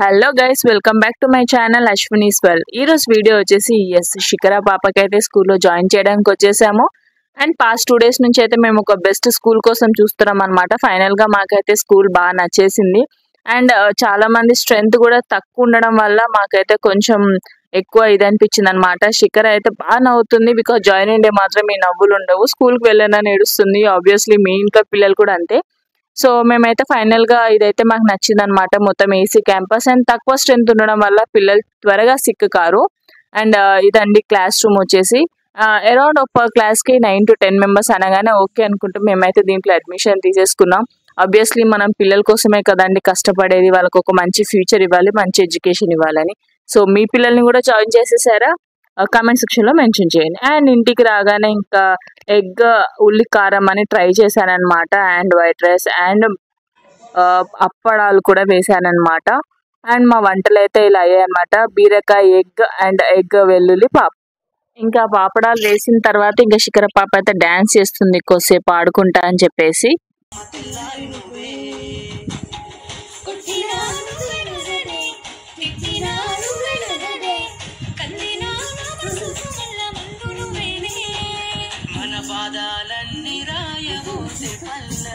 Hello guys, welcome back to my channel Ashwini's well. ఈ రోజు video వచ్చేసి శిఖర పాపకైతే స్కూల్లో జాయిన్ చేయడానికి వచ్చేసాము. అండ్ పాస్ట్ 2 days నుంచి అయితే మేము ఒక బెస్ట్ స్కూల్ కోసం చూస్తున్నాం అనమాట. ఫైనల్ గా మాకైతే స్కూల్ బాగా నచ్చేసింది. అండ్ చాలా మంది స్ట్రెంత్ కూడా తక్కువ ఉండడం వల్ల మాకైతే కొంచెం ఎక్కువ ఇది అనిపించింది అనమాట. శిఖర అయితే బాగా నవ్వుతుంది, బికాస్ జాయిన్ డే మాత్రం ఈ నవ్వులు ఉండవు. స్కూల్కి వెళ్ళానని ఏడుస్తుంది. ఆబ్వియస్లీ మీ ఇంట్లో పిల్లలు కూడా అంతే. సో మేమైతే ఫైనల్ గా ఇదైతే మాకు నచ్చింది అనమాట. మొత్తం ఏసీ క్యాంపస్ అండ్ తక్కువ స్ట్రెంత్ ఉండడం వల్ల పిల్లలు త్వరగా సిక్ కారు. అండ్ ఇదండి క్లాస్ రూమ్ వచ్చేసి అరౌండ్ ఒక క్లాస్ కి 9 to 10 members అనగానే ఓకే అనుకుంటూ మేమైతే దీంట్లో అడ్మిషన్ తీసేసుకున్నాం. ఆబ్వియస్లీ మనం పిల్లల కోసమే కదండి కష్టపడేది, వాళ్ళకి ఒక మంచి ఫ్యూచర్ ఇవ్వాలి, మంచి ఎడ్యుకేషన్ ఇవ్వాలని. సో మీ పిల్లల్ని కూడా జాయిన్ చేసేసారా? కామెంట్ సెక్షన్ లో మెన్షన్ చేయండి. అండ్ ఇంటికి రాగానే ఇంకా ఎగ్ ఉల్లి కారం అని ట్రై చేశాను అనమాట. అండ్ వైట్ రైస్ అండ్ అప్పడాలు కూడా వేసానమాట. అండ్ మా వంటలు అయితే ఇలా అయ్యాయి అనమాట. బీరకాయ ఎగ్ అండ్ ఎగ్ వెల్లుల్లి పాప. ఇంకా పాపడాలు వేసిన తర్వాత ఇంకా శిఖర పాప అయితే డాన్స్ చేస్తుంది కొద్దిసేపు ఆడుకుంటా అని చెప్పేసి. బాధాలన్నీ రాయబోసే పల్ల